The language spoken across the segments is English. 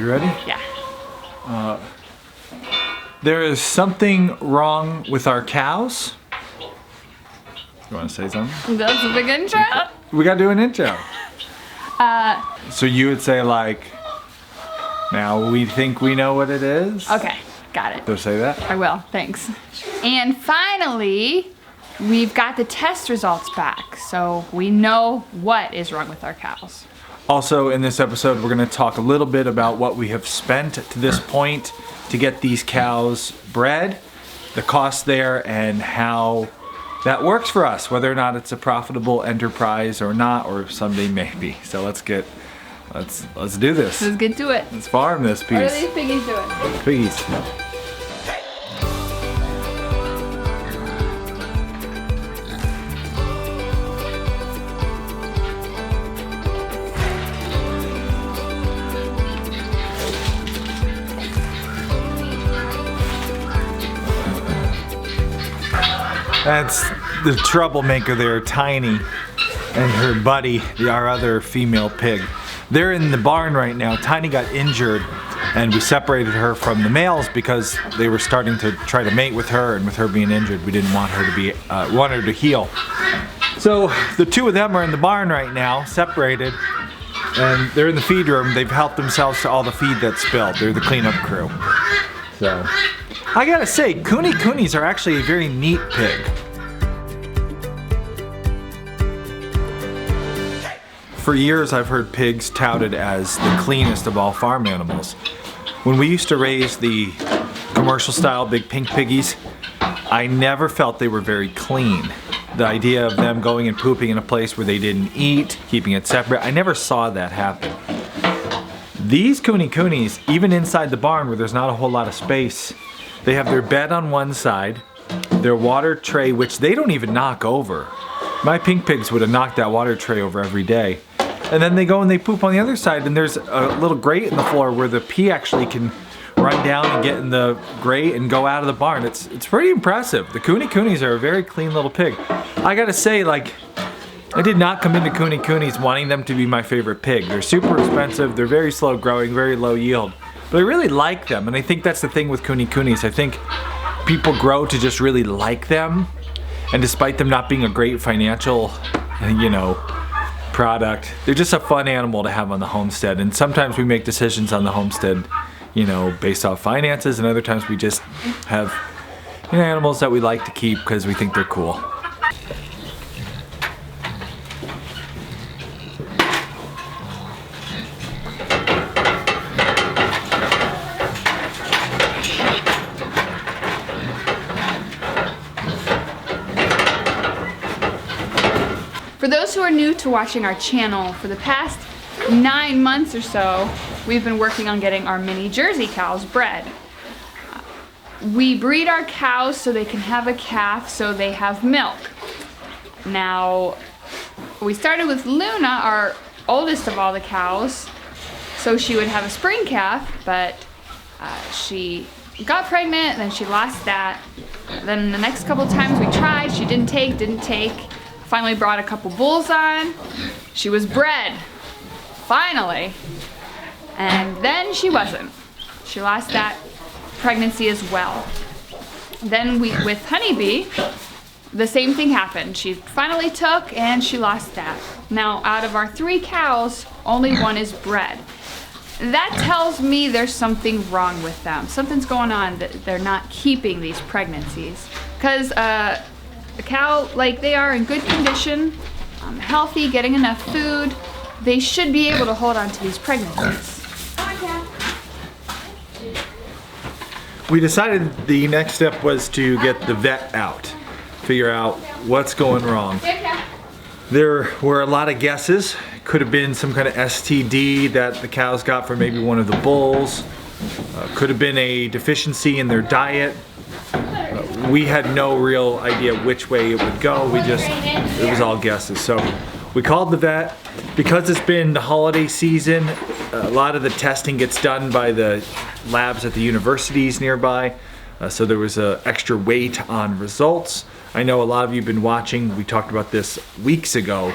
You ready? Yeah. There is something wrong with our cows. You want to say something? That's a big intro. We got to do an intro. So you would say like, now we think we know what it is? Okay, got it. So say that. I will, thanks. And finally, we've got the test results back, so we know what is wrong with our cows. Also, in this episode, we're going to talk a little bit about what we have spent to this point to get these cows bred, the cost there, and how that works for us, whether or not it's a profitable enterprise or not, or someday maybe. So let's do this. Let's get to it. Let's farm this piece. What are these piggies doing? Piggies. That's the troublemaker there, Tiny, and her buddy, our other female pig. They're in the barn right now. Tiny got injured, and we separated her from the males because they were starting to try to mate with her, and with her being injured, we didn't want her to heal. So the two of them are in the barn right now, separated, and they're in the feed room. They've helped themselves to all the feed that's spilled. They're the cleanup crew. So I gotta say, Cooney Coonies are actually a very neat pig. For years, I've heard pigs touted as the cleanest of all farm animals. When we used to raise the commercial style big pink piggies, I never felt they were very clean. The idea of them going and pooping in a place where they didn't eat, keeping it separate, I never saw that happen. These Cooney Coonies, even inside the barn where there's not a whole lot of space, they have their bed on one side, their water tray, which they don't even knock over. My pink pigs would have knocked that water tray over every day. And then they go and they poop on the other side, and there's a little grate in the floor where the pee actually can run down and get in the grate and go out of the barn. It's pretty impressive. The Cooney Coonies are a very clean little pig. I gotta say, like, I did not come into Cooney Coonies wanting them to be my favorite pig. They're super expensive, they're very slow growing, very low yield. But I really like them, and I think that's the thing with Cooney Coonies. I think people grow to just really like them, and despite them not being a great financial, product, they're just a fun animal to have on the homestead. And sometimes we make decisions on the homestead, based off finances, and other times we just have animals that we like to keep because we think they're cool. For those who are new to watching our channel, for the past 9 months or so, we've been working on getting our mini Jersey cows bred. We breed our cows so they can have a calf so they have milk. Now, we started with Luna, our oldest of all the cows, so she would have a spring calf, but she got pregnant, then she lost that. Then the next couple times we tried, she didn't take. Finally brought a couple bulls on. She was bred, finally. And then she wasn't. She lost that pregnancy as well. Then with Honeybee, the same thing happened. She finally took and she lost that. Now, out of our 3 cows, only one is bred. That tells me there's something wrong with them. Something's going on that they're not keeping these pregnancies. Because a cow, like, they are in good condition, healthy, getting enough food, they should be able to hold on to these pregnancies. We decided the next step was to get the vet out, figure out what's going wrong. There were a lot of guesses. Could have been some kind of STD that the cows got from maybe one of the bulls. Could have been a deficiency in their diet. We had no real idea which way it would go. It was all guesses. So we called the vet. Because it's been the holiday season, a lot of the testing gets done by the labs at the universities nearby. So there was extra weight on results. I know a lot of you have been watching. We talked about this weeks ago,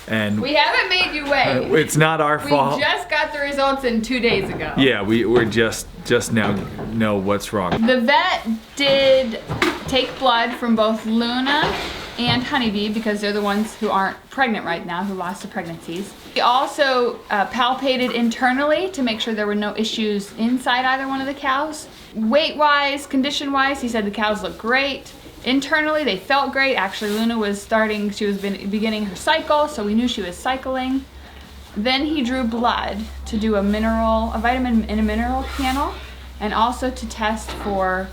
and we haven't made you wait. It's not our fault. We just got the results in 2 days ago. Yeah, we're just now know what's wrong. The vet did take blood from both Luna and Honeybee because they're the ones who aren't pregnant right now, who lost the pregnancies. He also palpated internally to make sure there were no issues inside either one of the cows. Weight-wise, condition-wise, he said the cows look great. Internally, they felt great. Actually, Luna was beginning her cycle, so we knew she was cycling. Then he drew blood to do a vitamin and a mineral panel, and also to test for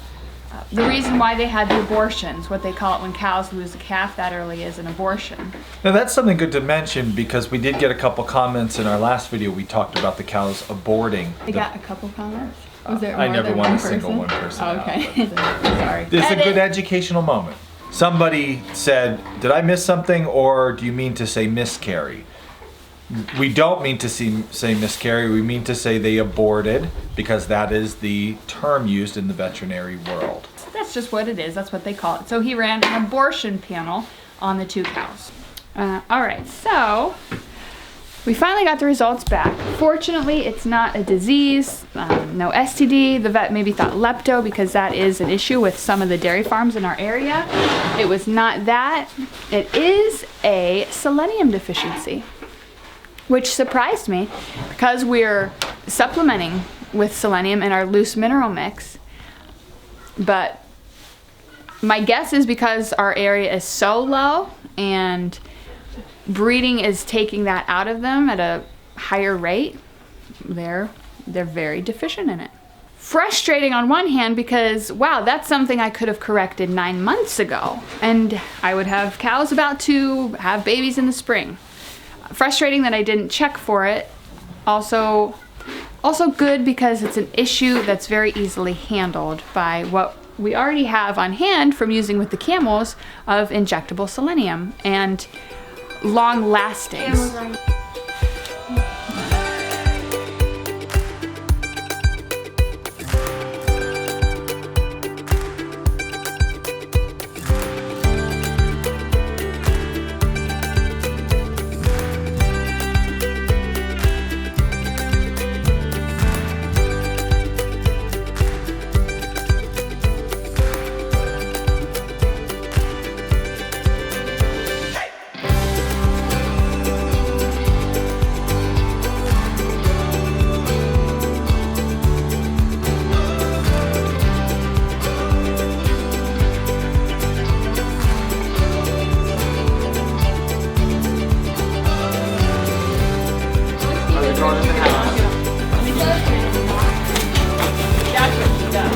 the reason why they had the abortions, what they call it when cows lose a calf that early is an abortion. Now that's something good to mention because we did get a couple comments in our last video. We talked about the cows aborting. They got a couple comments? Was there I more never than won one a single one person. Oh, okay. Sorry. This is a good educational moment. Somebody said, did I miss something, or do you mean to say miscarry? We don't mean to say miscarry, we mean to say they aborted, because that is the term used in the veterinary world. That's just what it is, that's what they call it. So he ran an abortion panel on the 2 cows. Alright, so we finally got the results back. Fortunately, it's not a disease, no STD. The vet maybe thought lepto because that is an issue with some of the dairy farms in our area. It was not that. It is a selenium deficiency, which surprised me because we're supplementing with selenium in our loose mineral mix. But my guess is because our area is so low and breeding is taking that out of them at a higher rate, they're very deficient in it. Frustrating on one hand because, wow, that's something I could have corrected 9 months ago, and I would have cows about to have babies in the spring. Frustrating that I didn't check for it. Also good because it's an issue that's very easily handled by what we already have on hand from using with the camels of injectable selenium and long lasting.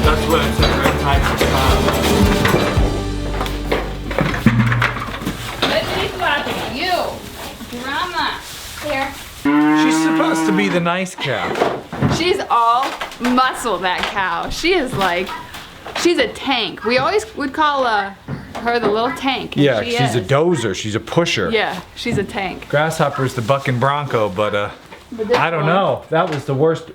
That's what I said, right? Drama. Here. She's supposed to be the nice cow. She's all muscle, that cow. She is like, she's a tank. We always would call her the little tank. Yeah, she's a dozer. She's a pusher. Yeah, she's a tank. Grasshopper's the bucking bronco, but I don't know. That was the worst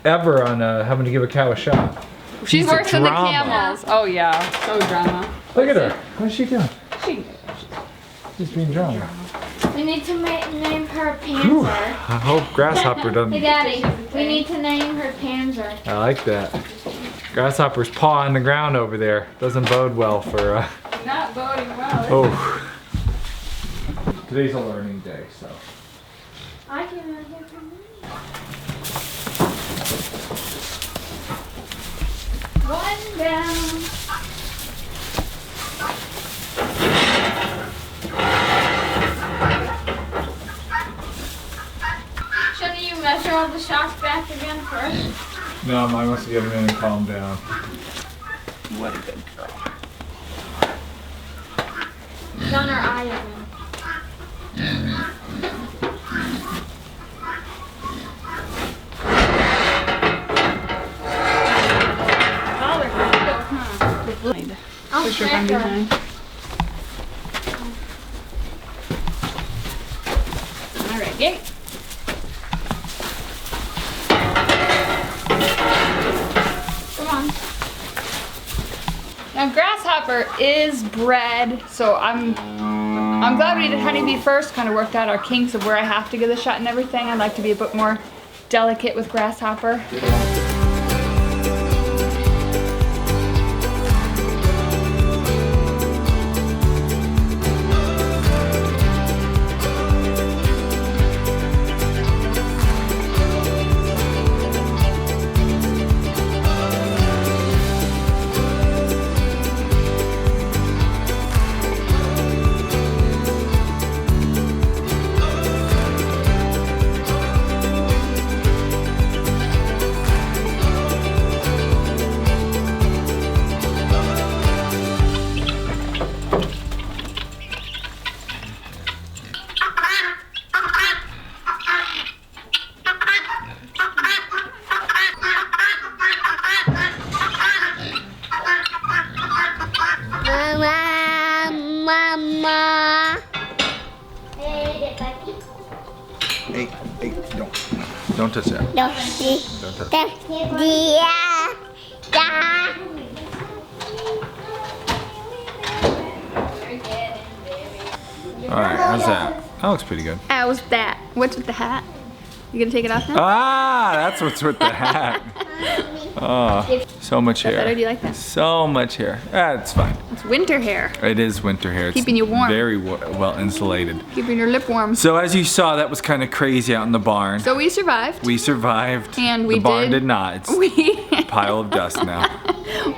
ever on having to give a cow a shot. She's Piece of worse than the drama. camels. Oh yeah, so drama. Look at her. What's she doing? She's being drama. We need to name her Whew. Panzer. I hope Grasshopper doesn't. Hey Daddy, we need to name her Panzer. I like that. Grasshopper's paw on the ground over there. Doesn't bode well for not boding well. Oh. Today's a learning day, so. I came out here for me. One down. Shouldn't you measure all the shocks back again first? No, I must get him in and calm down. What a good girl. It's on her eye again. I'll Push her from behind. Alright, gate. Come on. Now grasshopper is bred, so I'm glad we did honeybee first. Kind of worked out our kinks of where I have to give the shot and everything. I'd like to be a bit more delicate with grasshopper. Hey, don't touch that. Don't touch that. Alright, how's that? That looks pretty good. How's that? What's with the hat? You gonna take it off now? Ah, that's what's with the hat. Oh, so much hair. Better? Do you like that? So much hair. It's fine. It's winter hair. It is winter hair. It's keeping you warm. Very well insulated. Keeping your lip warm. So as you saw, that was kind of crazy out in the barn. So we survived. We survived. And we the barn did not. It's a pile of dust now.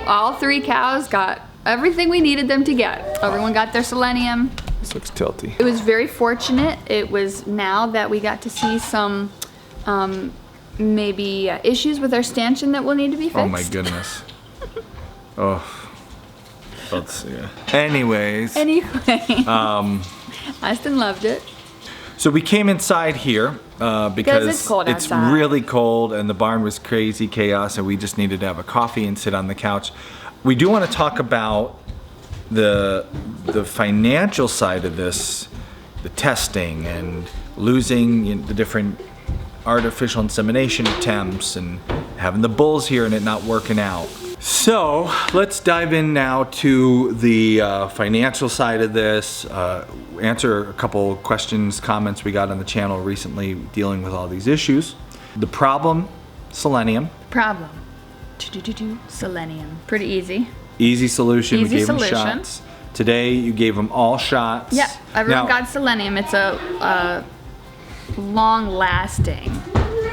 All 3 cows got everything we needed them to get. Everyone got their selenium. This looks tilty. It was very fortunate. It was now that we got to see some maybe issues with our stanchion that will need to be fixed. Oh my goodness. Oh. Let's see. Anyways. Aston loved it. So we came inside here because it's cold outside. Really cold and the barn was crazy chaos and we just needed to have a coffee and sit on the couch. We do want to talk about the financial side of this, the testing and losing the different artificial insemination attempts and having the bulls here and it not working out. So let's dive in now to the financial side of this, answer a couple questions, comments we got on the channel recently dealing with all these issues. The problem, selenium. Problem. Selenium. Pretty easy. Easy solution. Easy we gave solution. them shots. Today you gave them all shots. Yeah, everyone got selenium. It's a long-lasting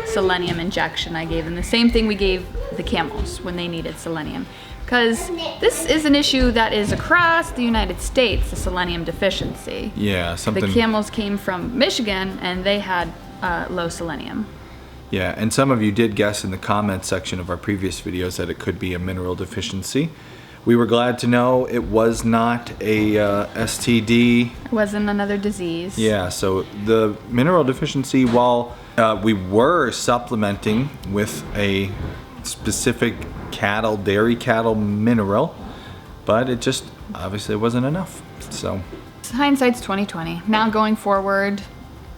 selenium injection I gave them. The same thing we gave the camels when they needed selenium. Because this is an issue that is across the United States, the selenium deficiency. Yeah, something. The camels came from Michigan and they had low selenium. Yeah, and some of you did guess in the comments section of our previous videos that it could be a mineral deficiency. We were glad to know it was not a STD. It wasn't another disease. Yeah, so the mineral deficiency, while we were supplementing with a specific dairy cattle mineral, but it just obviously wasn't enough. So hindsight's 20/20. Now going forward,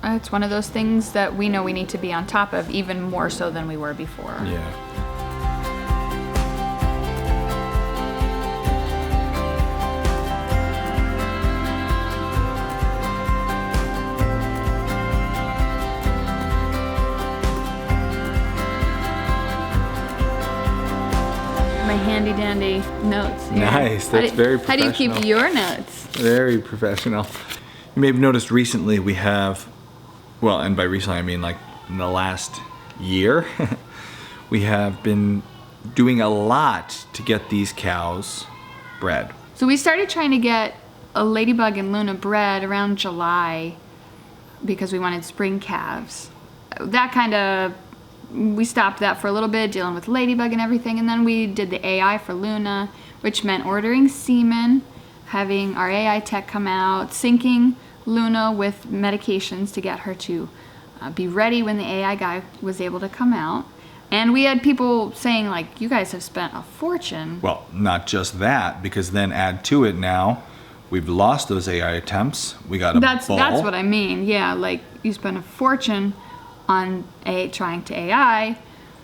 it's one of those things that we know we need to be on top of even more so than we were before. Yeah. My handy dandy notes here. Nice, that's very How do you keep professional. your notes? Very professional. You may have noticed recently we have, well, and by recently I mean like in the last year, we have been doing a lot to get these cows bred. So we started trying to get a Ladybug and Luna bred around July because we wanted spring calves. That kind of, we stopped that for a little bit, dealing with Ladybug and everything, and then we did the AI for Luna, which meant ordering semen, having our AI tech come out, syncing Luna with medications to get her to be ready when the AI guy was able to come out. And we had people saying, like, you guys have spent a fortune. Well, not just that, because then add to it now, we've lost those AI attempts. We got a bull. That's what I mean. Yeah, like you spend a fortune on trying to AI,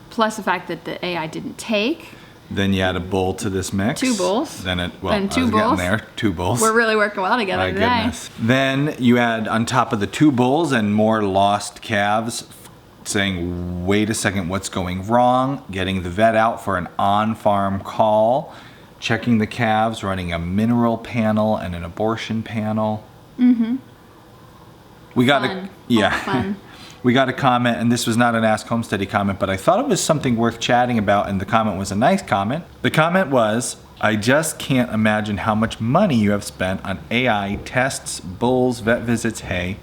plus the fact that the AI didn't take. Then you add a bull to this mix. 2 bulls. Then it, well, Then 2 I was bulls. getting there. 2 bulls. We're really working well together My today. goodness. Then you add on top of the 2 bulls and more lost calves, saying, wait a second, what's going wrong? Getting the vet out for an on-farm call, checking the calves, running a mineral panel and an abortion panel. Mm-hmm. We got Fun. yeah. We got a comment, and this was not an Ask Homesteady comment, but I thought it was something worth chatting about, and the comment was a nice comment. The comment was, I just can't imagine how much money you have spent on AI tests, bulls, vet visits, hay.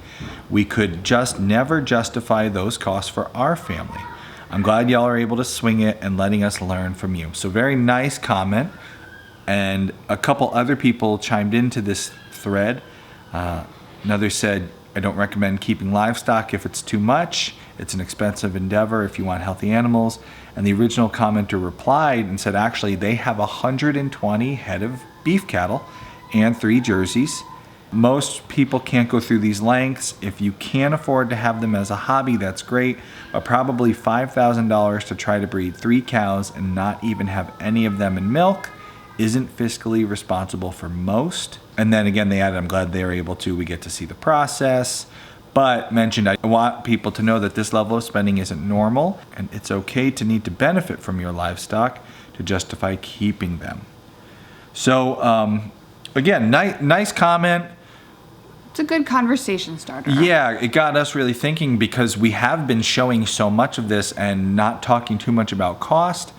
We could just never justify those costs for our family. I'm glad y'all are able to swing it and letting us learn from you. So very nice comment. And a couple other people chimed into this thread. Another said, I don't recommend keeping livestock if it's too much. It's an expensive endeavor if you want healthy animals. And the original commenter replied and said, actually, they have 120 head of beef cattle and 3 jerseys. Most people can't go through these lengths. If you can't afford to have them as a hobby, that's great. But probably $5,000 to try to breed 3 cows and not even have any of them in milk isn't fiscally responsible for most. And then again, they added, I'm glad they're able to. We get to see the process. But mentioned, I want people to know that this level of spending isn't normal, and it's okay to need to benefit from your livestock to justify keeping them. So again, nice comment. It's a good conversation starter. Yeah, it got us really thinking, because we have been showing so much of this and not talking too much about cost,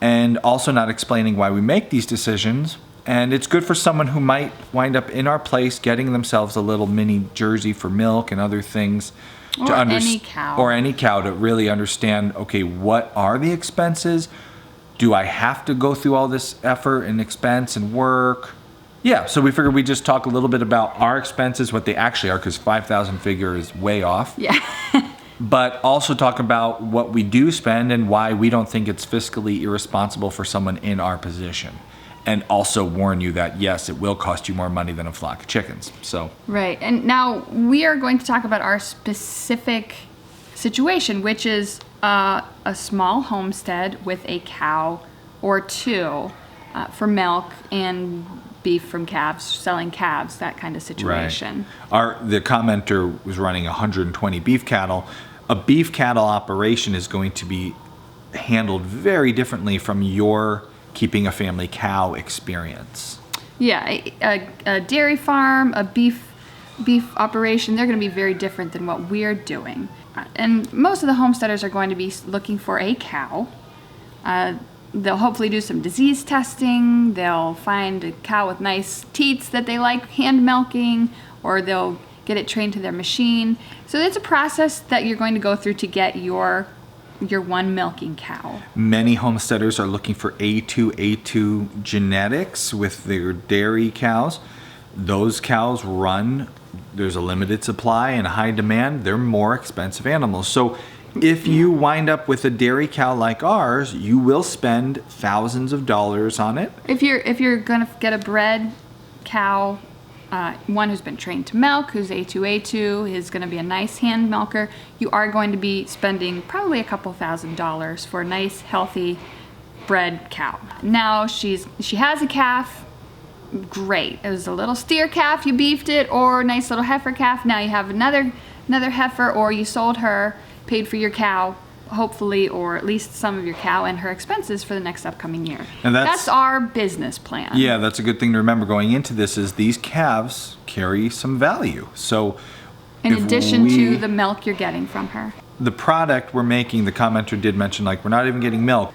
and also not explaining why we make these decisions. And it's good for someone who might wind up in our place getting themselves a little mini Jersey for milk and other things. Or any cow. Or any cow, to really understand, okay, what are the expenses? Do I have to go through all this effort and expense and work? Yeah, so we figured we'd just talk a little bit about our expenses, what they actually are, because 5,000 figure is way off. Yeah. But also talk about what we do spend and why we don't think it's fiscally irresponsible for someone in our position. And also warn you that, yes, it will cost you more money than a flock of chickens. So Right. And now we are going to talk about our specific situation, which is a small homestead with a cow or 2 for milk and beef from calves, selling calves, that kind of situation. Right. The commenter was running 120 beef cattle. A beef cattle operation is going to be handled very differently from your keeping a family cow experience. Yeah, a dairy farm, a beef operation, they're going to be very different than what we're doing. And most of the homesteaders are going to be looking for a cow. They'll hopefully do some disease testing. They'll find a cow with nice teats that they like hand milking, or they'll get it trained to their machine. So it's a process that you're going to go through to get your one milking cow. Many homesteaders are looking for A2 genetics with their dairy cows. Those cows there's a limited supply and a high demand. They're more expensive animals. So if you wind up with a dairy cow like ours, you will spend thousands of dollars on it. If you're gonna get a bred cow, one who's been trained to milk, who's A2 is going to be a nice hand milker, you are going to be spending probably a couple $1,000s for a nice, healthy bred cow. Now she has a calf. Great. It was a little steer calf, you beefed it, or a nice little heifer calf. Now you have another heifer, or you sold her, paid for your cow, hopefully, or at least some of your cow and her expenses for the next upcoming year. And that's our business plan. Yeah, that's a good thing to remember going into this, is these calves carry some value. So in addition to the milk you're getting from her. The product we're making, the commenter did mention, like, we're not even getting milk.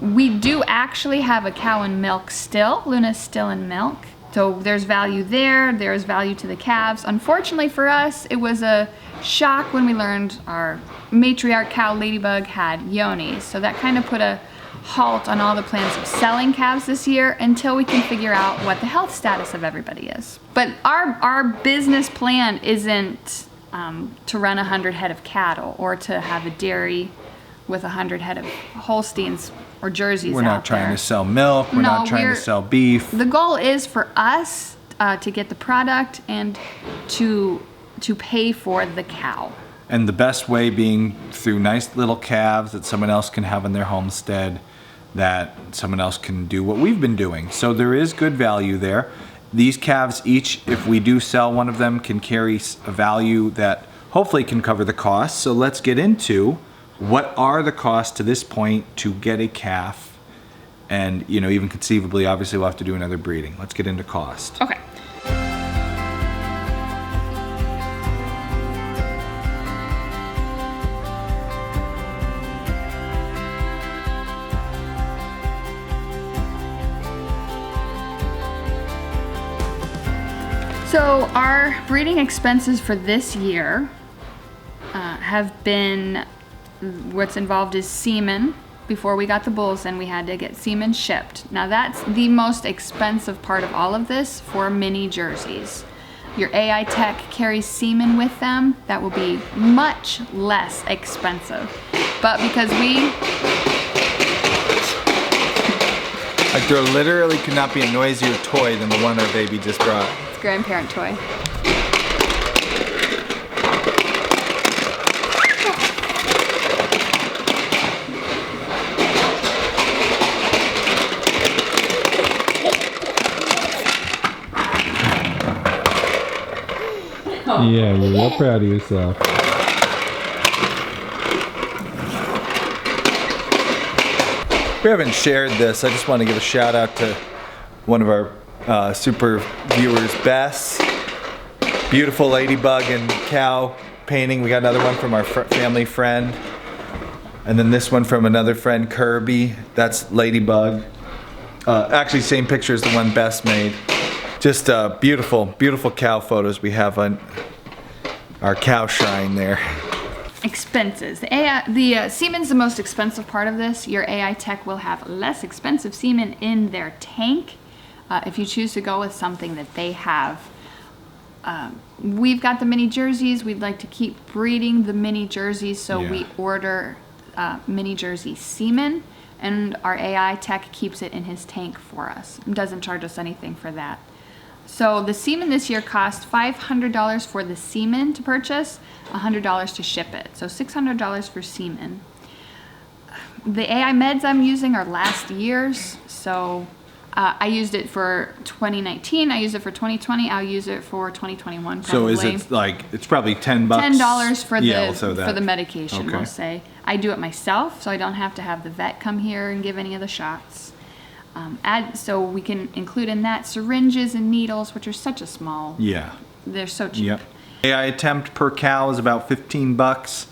We do actually have a cow in milk still. Luna's still in milk. So there's value there. There's value to the calves. Unfortunately for us, it was a shock when we learned our matriarch cow, Ladybug, had yonis. So that kind of put a halt on all the plans of selling calves this year until we can figure out what the health status of everybody is. But our business plan isn't to run 100 head of cattle or to have a dairy with 100 head of Holsteins or Jerseys. We're not trying to sell milk. We're not trying to sell beef. The goal is for us to get the product and to pay for the cow. And the best way being through nice little calves that someone else can have in their homestead. that someone else can do what we've been doing. So there is good value there. These calves each, if we do sell one of them, can carry a value that hopefully can cover the cost. So let's get into what are the costs to this point to get a calf, and even conceivably, obviously we'll have to do another breeding. Let's get into cost. Okay. So our breeding expenses for this year have been, what's involved is semen. Before we got the bulls in, we had to get semen shipped. Now that's the most expensive part of all of this for mini jerseys. Your AI tech carries semen with them. That will be much less expensive. But because like there literally could not be a noisier toy than the one our baby just brought. It's a grandparent toy. Yeah, you're real proud of yourself. We haven't shared this. I just want to give a shout out to one of our super viewers, Bess. Beautiful ladybug and cow painting. We got another one from our family friend. And then this one from another friend, Kirby. That's ladybug. Actually, same picture as the one Bess made. Just beautiful, beautiful cow photos we have on our cow shrine there. Expenses. The semen's the most expensive part of this. Your AI tech will have less expensive semen in their tank if you choose to go with something that they have. We've got the mini jerseys. We'd like to keep breeding the mini jerseys, so we order mini jersey semen, and our AI tech keeps it in his tank for us. It doesn't charge us anything for that. So the semen this year cost $500 for the semen to purchase, $100 to ship it. So $600 for semen. The AI meds I'm using are last year's. So I used it for 2019. I used it for 2020. I'll use it for 2021 probably. So is it like, it's probably $10? $10 for the for the medication, we'll say. I do it myself, so I don't have to have the vet come here and give any of the shots. So we can include in that syringes and needles, which are such a small. Yeah. They're so cheap. Yep. AI attempt per cow is about $15.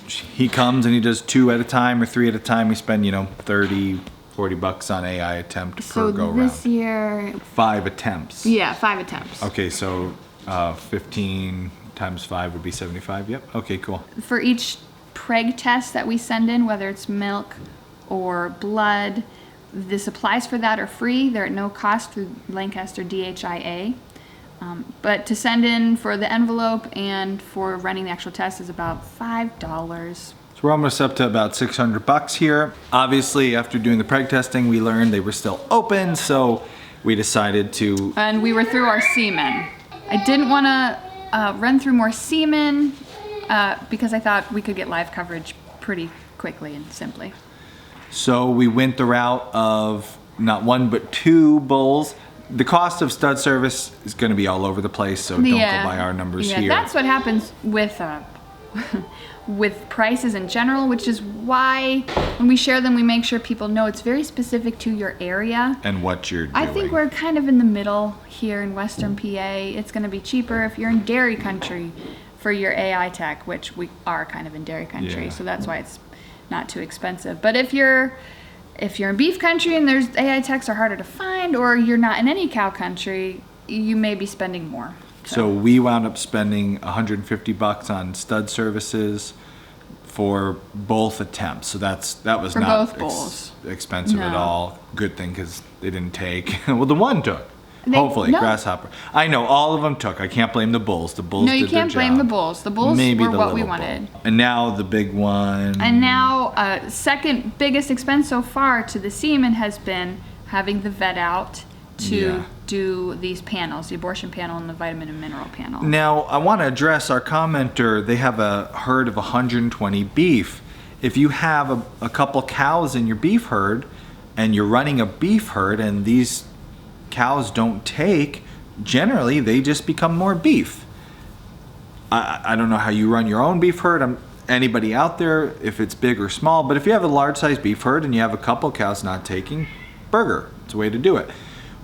He comes and he does 2 at a time or 3 at a time. We spend, $30, $40 on AI attempt per go round. So this year. 5 attempts. Yeah, 5 attempts. Okay, so 15 times 5 would be 75. Yep. Okay, cool. For each preg test that we send in, whether it's milk or blood, the supplies for that are free. They're at no cost through Lancaster DHIA. But to send in for the envelope and for running the actual test is about $5. So we're almost up to about $600 here. Obviously, after doing the preg testing, we learned they were still open, so we decided to... And we were through our semen. I didn't want to run through more semen because I thought we could get live coverage pretty quickly and simply. So we went the route of not 1 but 2 bulls. The cost of stud service is going to be all over the place, so don't go by our numbers here. That's what happens with with prices in general, which is why when we share them, we make sure people know it's very specific to your area. And what you're doing. I think we're kind of in the middle here in Western PA. It's going to be cheaper if you're in dairy country for your AI tech, which we are kind of in dairy country, so that's why it's not too expensive. But if you're in beef country and there's AI techs are harder to find, or you're not in any cow country, you may be spending more. So we wound up spending $150 on stud services for both attempts. So that was for not both bulls. Expensive at all. Good thing, because they didn't take. Well, the one took. Hopefully, grasshopper. I know all of them took. I can't blame the bulls. The bulls did their job. No, you can't blame the bulls. The bulls were what we wanted. And now the big one. And now, second biggest expense so far to the semen has been having the vet out to do these panels, the abortion panel and the vitamin and mineral panel. Now, I want to address our commenter. They have a herd of 120 beef. if you have a couple cows in your beef herd and you're running a beef herd and these cows don't take, generally they just become more beef. I don't know how you run your own beef herd. Anybody out there, if it's big or small, but if you have a large size beef herd and you have a couple cows not taking, burger, it's a way to do it.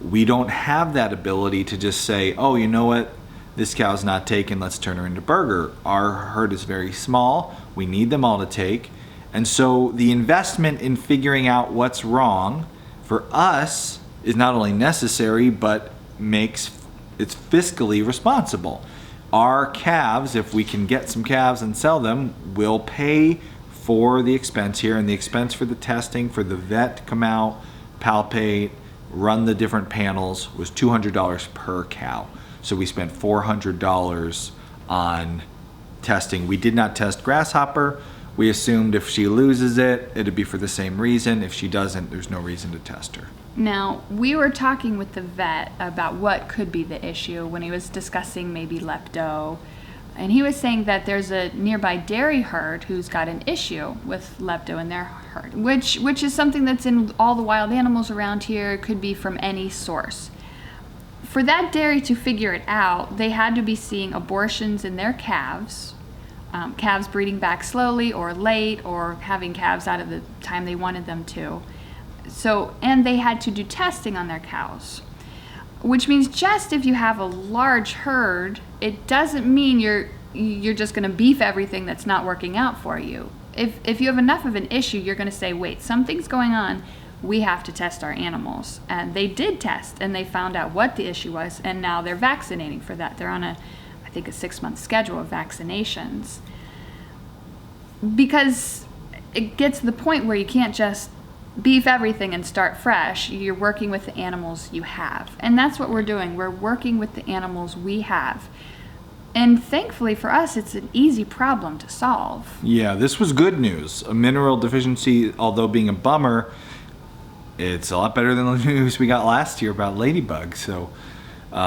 We don't have that ability to just say, oh, you know what, this cow's not taking, let's turn her into burger. Our herd is very small, we need them all to take, and so the investment in figuring out what's wrong for us is not only necessary, but makes it's fiscally responsible. Our calves, if we can get some calves and sell them, will pay for the expense here, and the expense for the testing, for the vet to come out, palpate, run the different panels was $200 per cow. So we spent $400 on testing. We did not test Grasshopper. We assumed if she loses it, it'd be for the same reason. If she doesn't, there's no reason to test her. Now, we were talking with the vet about what could be the issue when he was discussing maybe lepto. And he was saying that there's a nearby dairy herd who's got an issue with lepto in their herd, which is something that's in all the wild animals around here. It could be from any source. For that dairy to figure it out, they had to be seeing abortions in their calves, calves breeding back slowly or late, or having calves out of the time they wanted them to. So, and they had to do testing on their cows, which means just if you have a large herd, it doesn't mean you're just going to beef everything that's not working out for you. If you have enough of an issue, you're going to say, wait, something's going on. We have to test our animals. And they did test, and they found out what the issue was, and now they're vaccinating for that. They're on I think a 6-month schedule of vaccinations. Because it gets to the point where you can't just beef everything and start fresh. You're working with the animals you have. And that's what we're doing. We're working with the animals we have. And thankfully for us, it's an easy problem to solve. Yeah, this was good news. A mineral deficiency, although being a bummer, it's a lot better than the news we got last year about ladybugs. So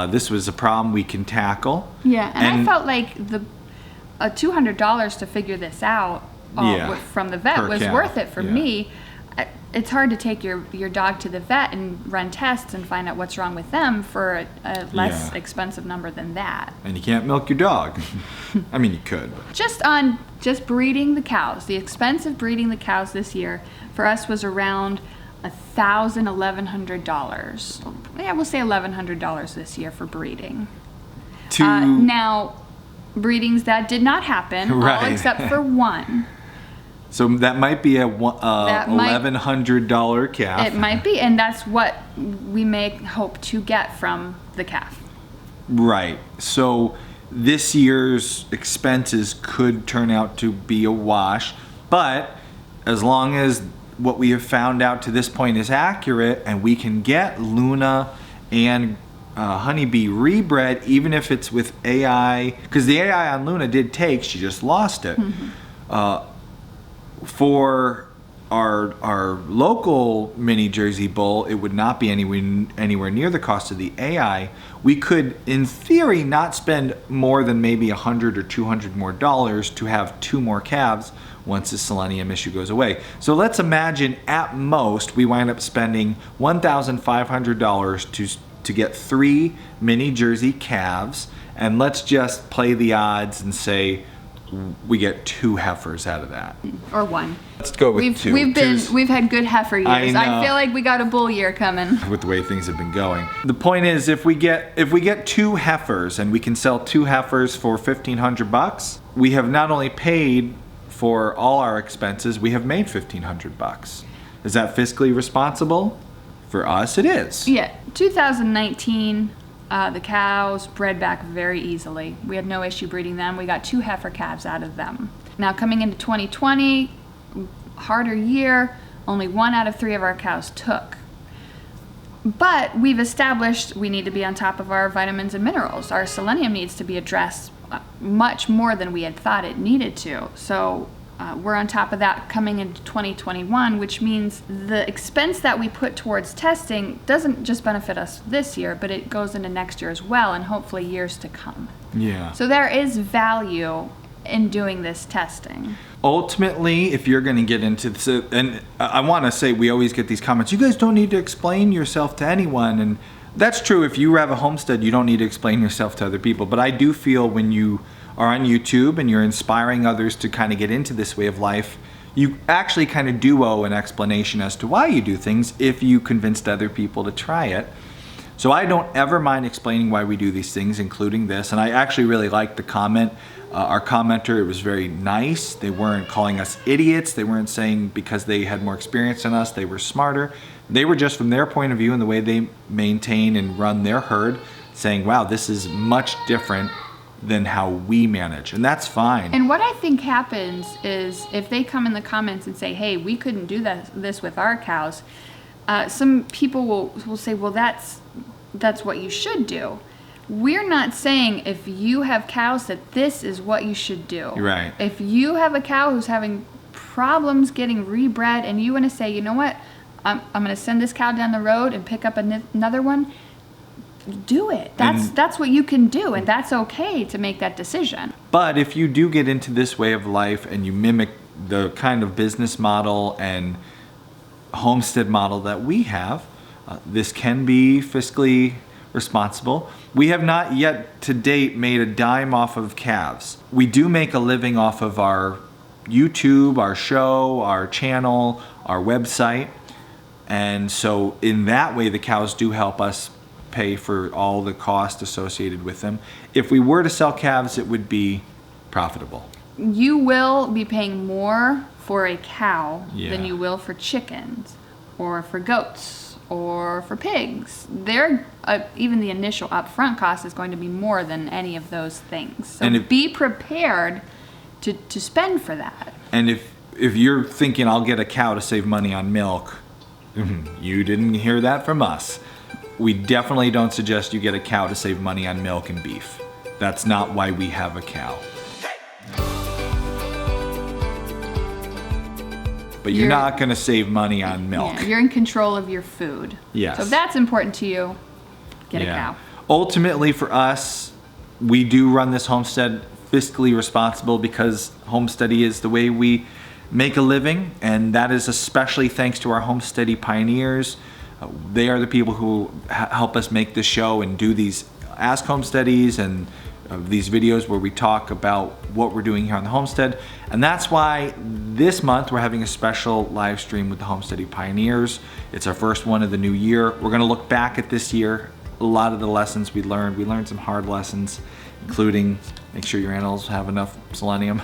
this was a problem we can tackle. Yeah, and I felt like $200 to figure this out from the vet was worth it for me. It's hard to take your dog to the vet and run tests and find out what's wrong with them for a less expensive number than that. And you can't milk your dog. I mean, you could. But. Just breeding the cows. The expense of breeding the cows this year for us was around $1,100. Yeah, we'll say $1,100 this year for breeding. Now, breedings that did not happen, all except for one. So that might be a $1,100 calf. It might be, and that's what we may hope to get from the calf. Right. So this year's expenses could turn out to be a wash, but as long as what we have found out to this point is accurate and we can get Luna and Honeybee rebred, even if it's with AI, because the AI on Luna did take, she just lost it. Mm-hmm. For our local mini Jersey bull, it would not be anywhere near the cost of the AI. We could, in theory, not spend more than maybe $100 or $200 more to have 2 more calves once the selenium issue goes away. So let's imagine at most we wind up spending $1,500 to get 3 mini Jersey calves, and let's just play the odds and say we get 2 heifers out of that. Or 1. Let's go with 2. We've had good heifer years. I feel like we got a bull year coming. With the way things have been going. The point is, if we get 2 heifers and we can sell 2 heifers for $1,500, we have not only paid for all our expenses, we have made $1,500. Is that fiscally responsible? For us, it is. Yeah, 2019. The cows bred back very easily. We had no issue breeding them. We got 2 heifer calves out of them. Now coming into 2020, harder year, only 1 out of 3 of our cows took. But we've established we need to be on top of our vitamins and minerals. Our selenium needs to be addressed much more than we had thought it needed to. So we're on top of that coming into 2021, which means the expense that we put towards testing doesn't just benefit us this year, but it goes into next year as well, and hopefully years to come. Yeah. So there is value in doing this testing? Ultimately, if you're going to get into this, and I want to say we always get these comments, you guys don't need to explain yourself to anyone, and that's true. If you have a homestead, you don't need to explain yourself to other people. But I do feel when you are on YouTube and you're inspiring others to kind of get into this way of life, you actually kind of do owe an explanation as to why you do things if you convinced other people to try it. So I don't ever mind explaining why we do these things, including this. And I actually really liked the comment. Our commenter, it was very nice. They weren't calling us idiots. They weren't saying because they had more experience than us, they were smarter. They were just from their point of view and the way they maintain and run their herd, saying, wow, this is much different than how we manage. And that's fine. And what I think happens is if they come in the comments and say, hey, we couldn't do this with our cows, some people will say, well, that's what you should do. We're not saying if you have cows that this is what you should do. Right. If you have a cow who's having problems getting rebred and you want to say, you know what, I'm going to send this cow down the road and pick up another one, do it. That's what you can do, and that's okay to make that decision. But if you do get into this way of life and you mimic the kind of business model and homestead model that we have, this can be fiscally responsible. We have not yet to date made a dime off of calves. We do make a living off of our YouTube, our show, our channel, our website. And so in that way, the cows do help us pay for all the cost associated with them. If we were to sell calves, it would be profitable. You will be paying more for a cow Yeah. than you will for chickens or for goats or for pigs. Even the initial upfront cost is going to be more than any of those things. So be prepared to spend for that. And if you're thinking I'll get a cow to save money on milk, you didn't hear that from us. We definitely don't suggest you get a cow to save money on milk and beef. That's not why we have a cow. But you're not going to save money on milk. Yeah, you're in control of your food. Yes. So if that's important to you, get a cow. Ultimately for us, we do run this homestead fiscally responsible because Homesteady is the way we make a living, and that is especially thanks to our Homesteady pioneers. They are the people who help us make this show and do these Ask Homesteadies and these videos where we talk about what we're doing here on the homestead. And that's why this month we're having a special live stream with the Homesteady pioneers. It's our first one of the new year. We're going to look back at this year, a lot of the lessons we learned. We learned some hard lessons, including make sure your animals have enough selenium.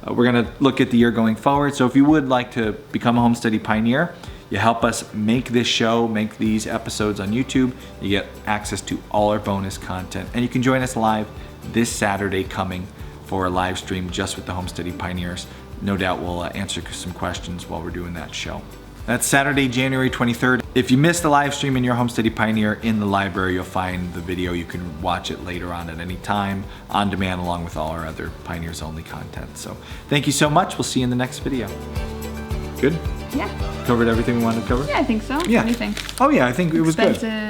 We're going to look at the year going forward. So if you would like to become a Homesteady pioneer, you help us make this show, make these episodes on YouTube. You get access to all our bonus content. And you can join us live this Saturday coming for a live stream just with the Homesteady pioneers. No doubt we'll answer some questions while we're doing that show. That's Saturday, January 23rd. If you missed the live stream and you're a Homesteady pioneer, in the library you'll find the video. You can watch it later on at any time, on demand, along with all our other Pioneers Only content. So thank you so much. We'll see you in the next video. Good? Yeah. Covered everything we wanted to cover? Yeah, I think so. Yeah. What do you think? Oh yeah, I think it was good. Expensive.